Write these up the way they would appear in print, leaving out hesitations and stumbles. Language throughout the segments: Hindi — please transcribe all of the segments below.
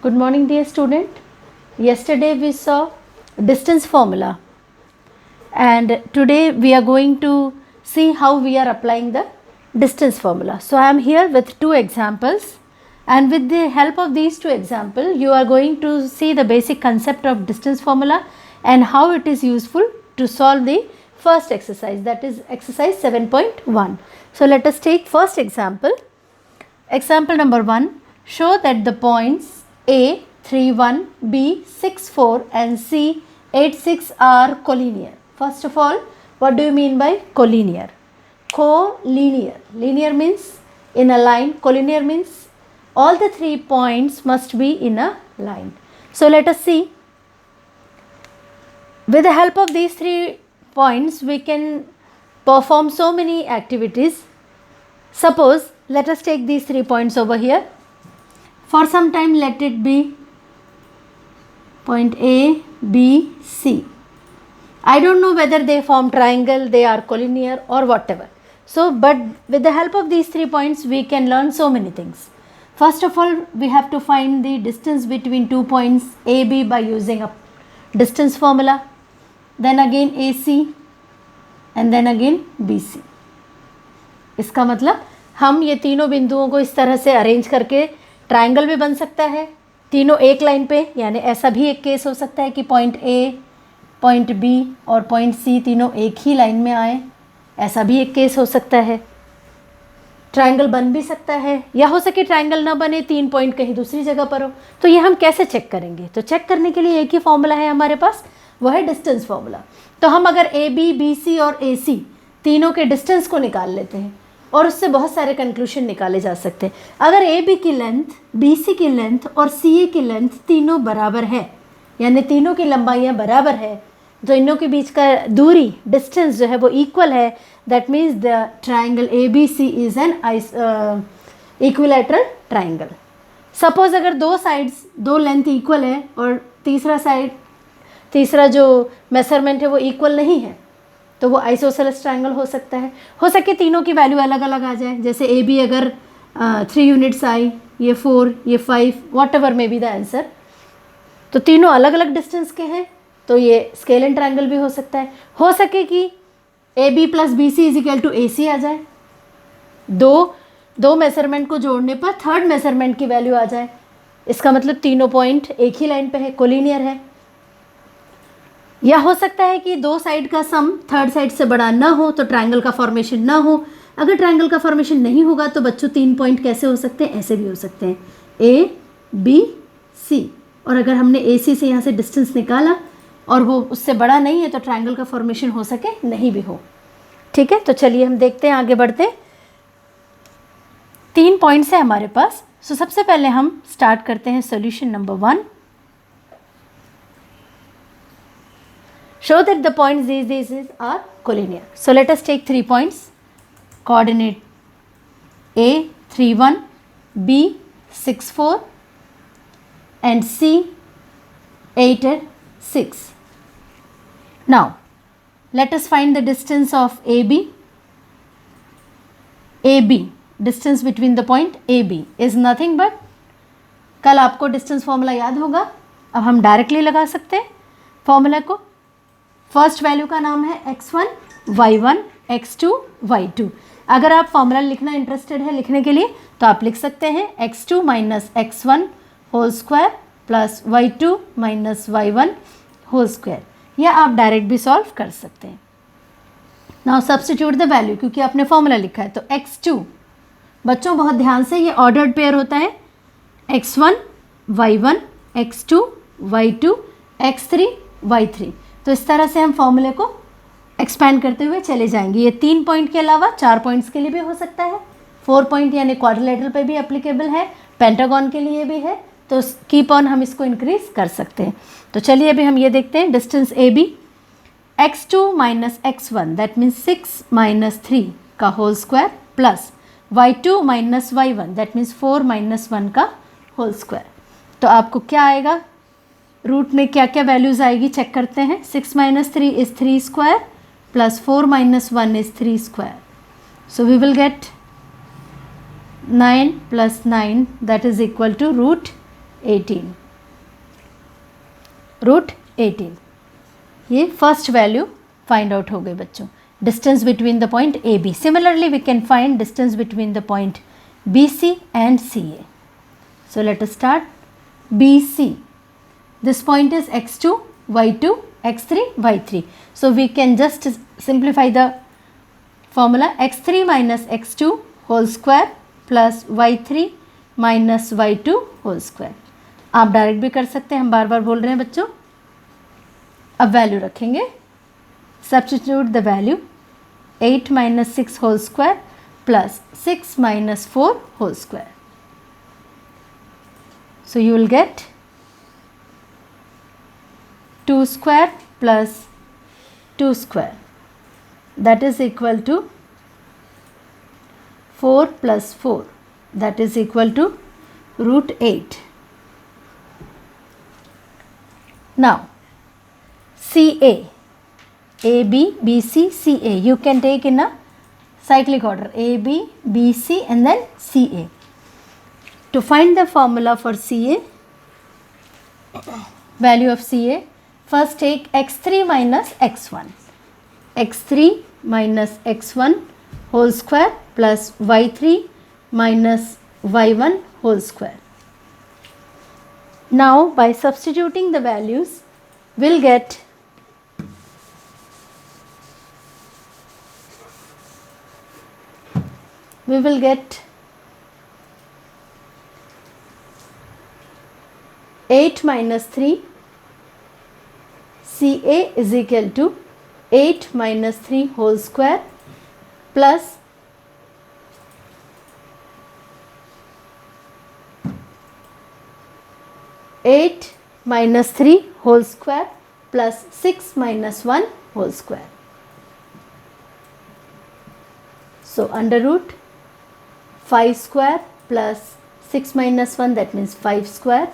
Good morning, dear student. Yesterday we saw distance formula, and today we are going to see how we are applying the distance formula. So I am here with two examples, and with the help of these two examples you are going to see the basic concept of distance formula and how it is useful to solve the first exercise, that is exercise 7.1. So let us take first example. Example number 1. Show that the points A 3,1, B 6,4 and C 8,6 are collinear. First of all, what do you mean by collinear? Collinear. Linear means in a line. Collinear means all the 3 points must be in a line. So let us see. With the help of these 3 points we can perform so many activities. Suppose let us take these 3 points over here. For some time let it be point A, B, C. I don't know whether they form triangle, they are collinear or whatever. So, but with the help of these 3 points we can learn so many things. First of all, we have to find the distance between 2 points A, B by using a distance formula. Then again AC and then again BC. इसका मतलब हम ये तीनों बिंदुओं को इस तरह से अरेंज करके ट्रायंगल भी बन सकता है, तीनों एक लाइन पे, यानी ऐसा भी एक केस हो सकता है कि पॉइंट ए, पॉइंट बी और पॉइंट सी तीनों एक ही लाइन में आए, ऐसा भी एक केस हो सकता है। ट्रायंगल बन भी सकता है, या हो सके ट्रायंगल ना बने, 3 पॉइंट कहीं दूसरी जगह पर हो। तो ये हम कैसे चेक करेंगे? तो चेक करने के लिए एक ही फॉर्मूला है हमारे पास, वह है डिस्टेंस फॉर्मूला। तो हम अगर ए बी, बी सी और ए सी तीनों के डिस्टेंस को निकाल लेते हैं और उससे बहुत सारे कंक्लूजन निकाले जा सकते हैं। अगर ए बी की लेंथ, बी सी की लेंथ और सी ए की लेंथ तीनों बराबर है, यानी तीनों की लंबाइयाँ बराबर है, तो इनों के बीच का दूरी, डिस्टेंस जो है वो इक्वल है, that means the triangle A B C is an equilateral triangle. Suppose अगर दो साइड्स, दो लेंथ इक्वल है और तीसरा जो मेजरमेंट है वो इक्वल नहीं है, तो वो आइसोसेलेस ट्रायंगल हो सकता है। हो सके तीनों की वैल्यू अलग अलग आ जाए, जैसे ए बी अगर 3 यूनिट्स आई, ये 4, ये 5, what ever may be the answer, तो तीनों अलग अलग डिस्टेंस के हैं, तो ये स्केलन ट्रायंगल भी हो सकता है। हो सके कि A B plus B C is equal to A C आ जाए, दो मेजरमेंट को जोड़ने पर थर्ड मेजरमेंट की वैल्यू आ जाए, इसका मतलब तीनों पॉइंट एक ही लाइन पे है, कोलिनियर है। या हो सकता है कि दो साइड का सम थर्ड साइड से बड़ा ना हो, तो ट्रायंगल का फॉर्मेशन ना हो। अगर ट्रायंगल का फॉर्मेशन नहीं होगा तो बच्चों 3 पॉइंट कैसे हो सकते हैं? ऐसे भी हो सकते हैं, ए बी सी, और अगर हमने ए सी से यहाँ से डिस्टेंस निकाला और वो उससे बड़ा नहीं है तो ट्रायंगल का फॉर्मेशन हो सके नहीं भी हो। ठीक है, तो चलिए हम देखते हैं, आगे बढ़ते हैं। 3 पॉइंट्स है हमारे पास। सो सबसे पहले हम स्टार्ट करते हैं solution number 1। Show that the points these are collinear. So let us take 3 points. Coordinate A 3,1, B 6,4 and C 8,6. Now let us find the distance of AB. AB, distance between the point AB is nothing but, कल आपको डिस्टेंस फॉर्मूला याद होगा, अब हम डायरेक्टली लगा सकते हैं फॉर्मूला को। फर्स्ट वैल्यू का नाम है x1, y1, x2, y2। अगर आप फॉर्मूला लिखना इंटरेस्टेड है लिखने के लिए तो आप लिख सकते हैं x2 minus x1 whole square plus y2 minus y1 whole square, या आप डायरेक्ट भी सॉल्व कर सकते हैं। नाउ सब्स्टिट्यूट द वैल्यू, क्योंकि आपने फॉर्मूला लिखा है, तो x2, बच्चों बहुत ध्यान से, ये ऑर्डर्ड पेयर होता है, x1 y1, x2 y2, x3 y3। तो इस तरह से हम फॉर्मूले को एक्सपैंड करते हुए चले जाएंगे। ये 3 पॉइंट के अलावा 4 पॉइंट्स के लिए भी हो सकता है, 4 पॉइंट यानी क्वाड्रिलेटरल पे भी एप्लीकेबल है, पेंटागन के लिए भी है, तो कीप ऑन हम इसको इंक्रीज कर सकते हैं। तो चलिए अभी हम ये देखते हैं, distance A B, x2 minus x1 that means 6 minus 3 का whole square plus y2 minus y1 that means 4 minus 1 का होल स्क्वायर। तो आपको क्या आएगा, रूट में क्या क्या वैल्यूज़ आएगी चेक करते हैं। 6 minus 3 is 3 square plus 4 minus 1 is 3 square, so we will get 9 plus 9 that is equal to root 18, root 18। ये फर्स्ट वैल्यू फाइंड आउट हो गई बच्चों, distance between the point A B. Similarly we can find distance between the point B C and C A. So let us start. B C, this point is x2, y2, x3, y3. So we can just simplify the formula x3 minus x2 whole square plus y3 minus y2 whole square. आप डायरेक्ट भी कर सकते हैं, हम बार बार बोल रहे हैं बच्चों। अब वैल्यू रखेंगे, substitute the value 8 minus 6 whole square plus 6 minus 4 whole square. So you will get 2 square plus 2 square, that is equal to 4 plus 4, that is equal to root 8. Now CA, AB, BC, CA, you can take in a cyclic order AB, BC and then CA. To find the formula for CA, value of CA, first take x3 minus x1, x3 minus x1 whole square plus y3 minus y1 whole square. Now by substituting the values, we'll get we will get 8 minus 3 CA is equal to 8 minus 3 whole square plus 8 minus 3 whole square plus 6 minus 1 whole square. So under root 5 square plus 6 minus 1, that means 5 square.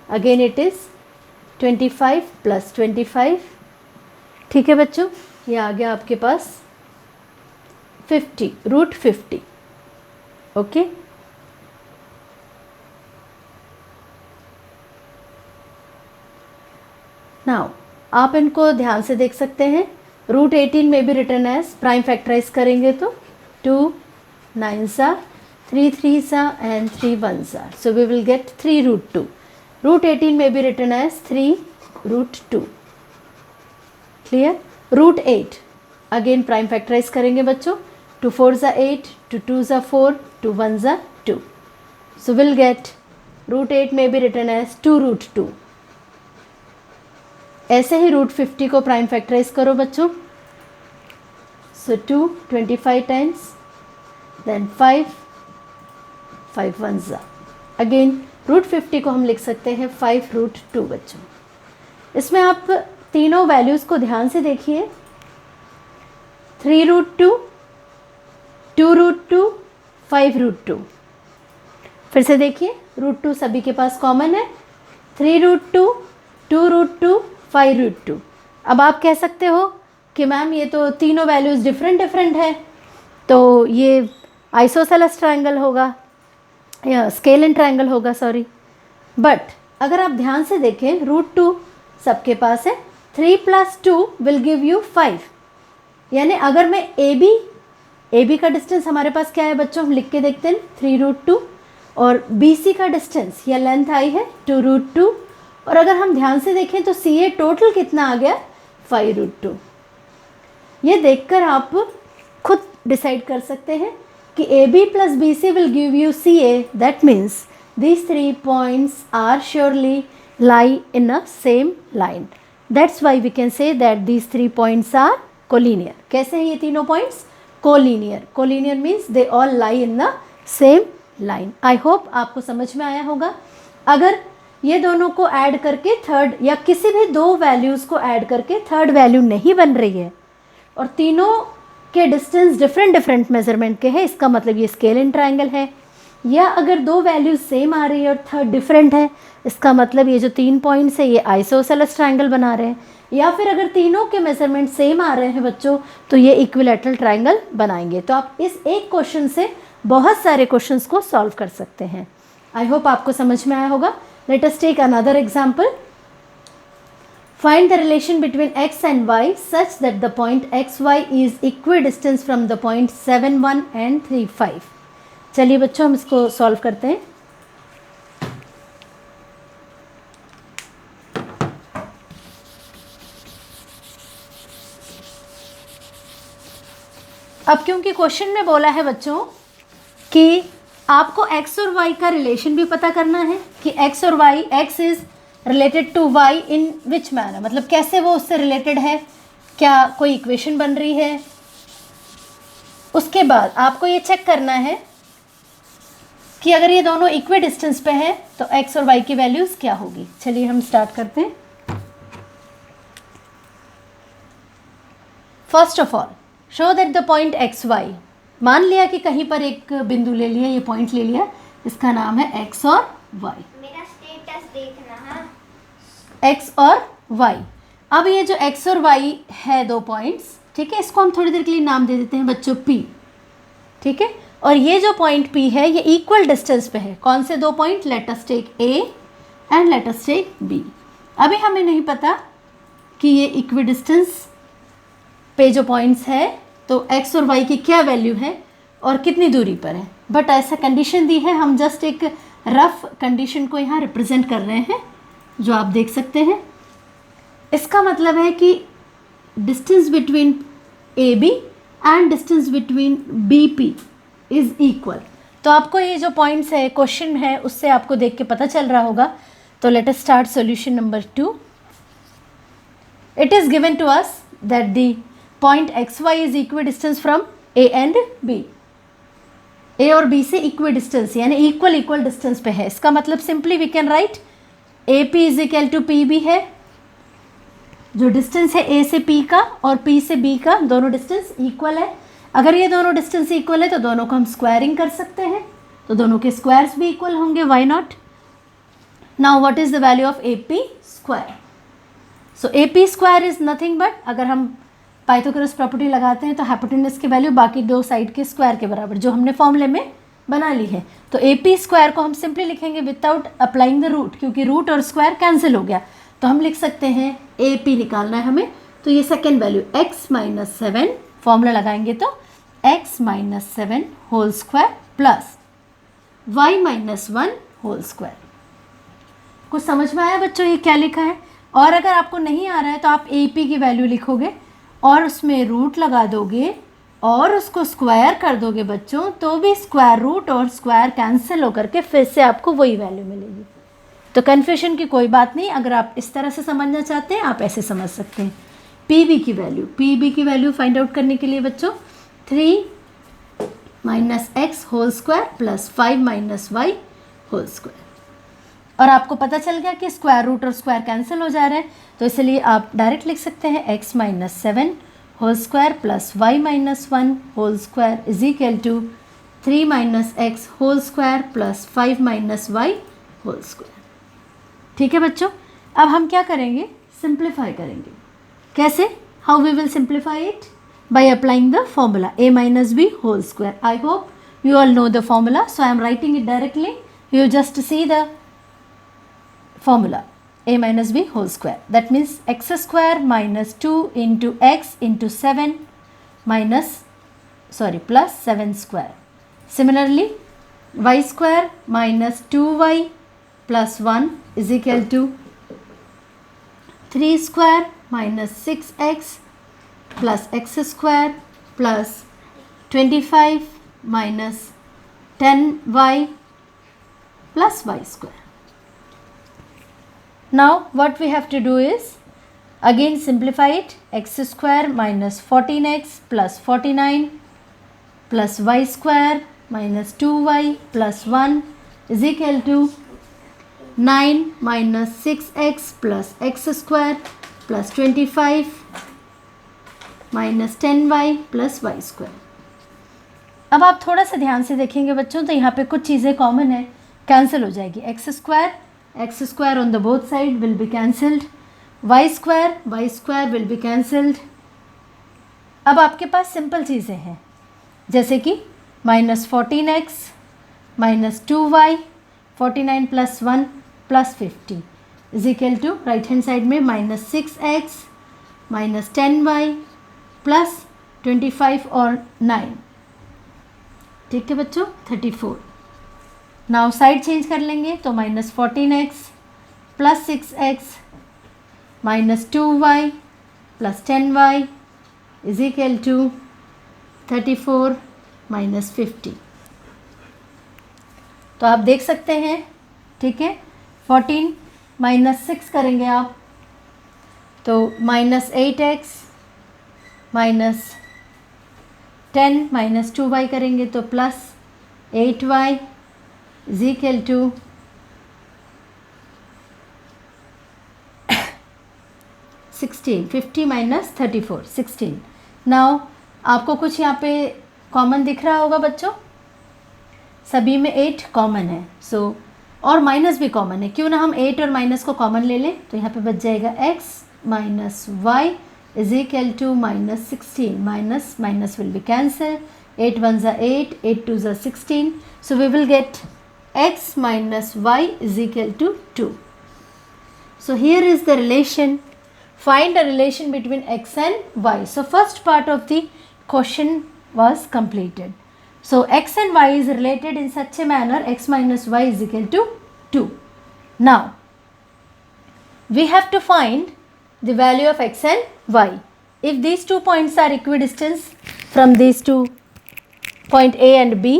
Again it is 25 plus 25. ठीक है बच्चों, ये आ गया आपके पास 50, रूट 50. ओके, नाउ आप इनको ध्यान से देख सकते हैं. रूट 18 में भी रिटर्न एज प्राइम फैक्टराइज करेंगे तो 2 9s are 3 3s are and 3 1s are. So we will get 3 root 2. Root 18 may be written as 3 root 2. Clear? Root 8 again prime factorize करेंगे बच्चों. 2 4s are 8, 2 2s are 4, 2 1s are 2. So we'll get root 8 may be written as 2 root 2. ऐसे ही रूट 50 को प्राइम फैक्टराइज करो बच्चों. So 2 25 times then 5 5 1s are. Again root 50 को हम लिख सकते हैं 5 रूट 2 बच्चों. इसमें आप तीनों वैल्यूज़ को ध्यान से देखिए. 3 रूट 2, 2 रूट 2, 5 रूट 2. फिर से देखिए, रूट 2 सभी के पास कॉमन है. 3 रूट 2, 2 रूट 2, 5 रूट 2. अब आप कह सकते हो कि मैम ये तो तीनों वैल्यूज़ डिफरेंट है, तो ये आइसोसेलेस ट्रायंगल होगा या स्केलिन ट्रायंगल होगा, सॉरी. बट अगर आप ध्यान से देखें, रूट 2 सबके पास है. 3 + 2 विल गिव यू 5. यानी अगर मैं ए बी का डिस्टेंस हमारे पास क्या है बच्चों, हम लिख के देखते हैं 3 रूट 2, और बी सी का डिस्टेंस या लेंथ आई है 2 रूट 2, और अगर हम ध्यान से देखें तो सी ए टोटल कितना आ गया 5 रूट 2. ये देखकर आप खुद डिसाइड कर सकते हैं कि A B plus B C will give you C A. That means these 3 points are surely lie in a same line. That's why we can say that these 3 points are collinear. कैसे हैं ये तीनों points? Collinear. Collinear means they all lie in the same line. I hope आपको समझ में आया होगा. अगर ये दोनों को ऐड करके थर्ड, या किसी भी दो वैल्यूज़ को ऐड करके थर्ड वैल्यू नहीं बन रही है और तीनों के डिस्टेंस डिफरेंट मेजरमेंट के हैं, इसका मतलब ये स्केलिन ट्रायंगल है. या अगर दो वैल्यूज सेम आ रही है और थर्ड डिफरेंट है, इसका मतलब ये जो 3 पॉइंट्स है ये आइसोसेलेस ट्रायंगल बना रहे हैं. या फिर अगर तीनों के मेजरमेंट सेम आ रहे हैं बच्चों, तो ये इक्विलैटरल ट्रायंगल बनाएंगे. तो आप इस एक क्वेश्चन से बहुत सारे क्वेश्चंस को सॉल्व कर सकते हैं. आई होप आपको समझ में आया होगा. Let us take another example. Find the relation between x and y such that the point xy is equidistant from the point 7, 1 and 3, 5. चलिए बच्चों हम इसको सॉल्व करते हैं. अब क्योंकि क्वेश्चन में बोला है बच्चों कि आपको x और y का रिलेशन भी पता करना है कि x और y, x is related to y in which manner, मतलब कैसे वो उससे रिलेटेड है, क्या कोई इक्वेशन बन रही है. उसके बाद आपको ये चेक करना है कि अगर ये दोनों इक्वी डिस्टेंस पे है तो x और y की वैल्यूज़ क्या होगी. चलिए हम स्टार्ट करते हैं. First of all show that the point X Y, मान लिया कि कहीं पर एक बिंदु ले लिया, ये पॉइंट ले लिया, इसका नाम है एक्स और वाई. मेरा स्टेटस देखना. हाँ, एक्स और वाई. अब ये जो एक्स और वाई है दो पॉइंट्स, ठीक है, इसको हम थोड़ी देर के लिए नाम दे देते हैं बच्चों पी. ठीक है, और ये जो पॉइंट पी है ये इक्वल डिस्टेंस पे है. कौन से दो point? Let us take A and let us take B. अभी हमें नहीं पता कि ये इक्वी डिस्टेंस पे जो पॉइंट्स है तो x और y की क्या वैल्यू है और कितनी दूरी पर है, बट ऐसा कंडीशन दी है. हम जस्ट एक रफ कंडीशन को यहाँ रिप्रेजेंट कर रहे हैं जो आप देख सकते हैं. इसका मतलब है कि distance between A B and distance between B P is equal. तो आपको ये जो पॉइंट्स है क्वेश्चन है उससे आपको देख के पता चल रहा होगा. तो let us start solution number 2. It is given to us that the point X Y is equidistance from A and B. A और बी से इक्वी डिस्टेंस यानी इक्वल डिस्टेंस पे है. इसका मतलब simply we can write A P is equal to P B है. जो डिस्टेंस है ए से पी का और पी से बी का दोनों डिस्टेंस इक्वल है. अगर ये दोनों डिस्टेंस इक्वल है तो दोनों को हम स्क्वायरिंग कर सकते हैं, तो दोनों के स्क्वायर्स भी इक्वल होंगे. Why not. Now what is the value of A P square? So A P square is nothing but, अगर हम पाइथागोरस प्रॉपर्टी लगाते हैं तो हाइपोटेनस की वैल्यू बाकी दो साइड के स्क्वायर के बराबर, जो हमने फॉर्मूले में बना ली है. तो ए पी स्क्वायर को हम सिंपली लिखेंगे विदाउट अप्लाइंग द रूट, क्योंकि रूट और स्क्वायर कैंसिल हो गया. तो हम लिख सकते हैं ए पी निकालना है हमें, तो ये second value x minus 7, formula लगाएंगे तो x minus 7 whole square plus y minus 1 whole square. कुछ समझ में आया बच्चों ये क्या लिखा है? और अगर आपको नहीं आ रहा है तो आप ए पी की वैल्यू लिखोगे और उसमें रूट लगा दोगे और उसको स्क्वायर कर दोगे बच्चों, तो भी स्क्वायर रूट और स्क्वायर कैंसिल होकर के फिर से आपको वही वैल्यू मिलेगी. तो कन्फ्यूजन की कोई बात नहीं. अगर आप इस तरह से समझना चाहते हैं आप ऐसे समझ सकते हैं. पी बी की वैल्यू फाइंड आउट करने के लिए बच्चों 3 minus X whole square plus 5 minus Y whole square. और आपको पता चल गया कि स्क्वायर रूट और स्क्वायर कैंसिल हो जा रहे हैं, तो इसलिए आप डायरेक्ट लिख सकते हैं x minus 7 whole square plus Y minus 1 whole square is equal to 3 minus X whole square plus 5 minus Y whole square. ठीक है बच्चों, अब हम क्या करेंगे? सिंप्लीफाई करेंगे. कैसे? How we will simplify it? By applying the formula a minus B whole square. I hope you all know the formula, so I am writing it directly. You just see the formula a minus b whole square, that means x square minus 2 into x into 7 plus 7 square. Similarly y square minus 2y plus 1 is equal to 3 square minus 6x plus x square plus 25 minus 10y plus y square. Now what we have to do is again simplify it. X square minus 14x plus 49 plus y square minus 2y plus 1 is equal to 9 minus 6x plus x square plus 25 minus 10y plus y square. अब आप थोड़ा सा ध्यान से देखेंगे बच्चों तो यहाँ पे कुछ चीज़ें कॉमन है, कैंसिल हो जाएगी. x square on the both side will be cancelled. y square will be cancelled. अब आपके पास सिंपल चीज़ें हैं जैसे कि minus 14x minus 2y 49 plus 1 plus 50 is equal to right hand side में -6x माइनस 10y प्लस 25 और 9, ठीक है बच्चों 34। नाउ साइड चेंज कर लेंगे तो -14x plus 6x minus 2y plus 10y is equal to 34 minus 50। तो आप देख सकते हैं, ठीक है 14 माइनस 6 करेंगे आप तो -8x माइनस 10 माइनस 2y करेंगे तो plus 8y is equal to 16। 50 minus 34 16। Now आपको कुछ यहाँ पे कॉमन दिख रहा होगा बच्चों, सभी में 8 कॉमन है, सो और माइनस भी कॉमन है, क्यों ना हम 8 और माइनस को कॉमन ले लें। तो यहाँ पे बच जाएगा x minus Y is equal to -16, minus minus will be cancel, 8 1 ज़ा 8, 8 2 ज़ा 16, so we will get x minus Y is equal to 2। So here is the relation. Find the relation between x and y. So first part of the question was completed. So x and y is related in such a manner, x minus y is equal to 2. Now we have to find the value of x and y. If these 2 points are equidistant from these two point A and B,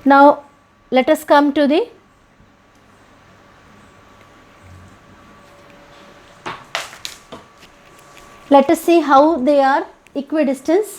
now let us come to the let us see how they are equidistant.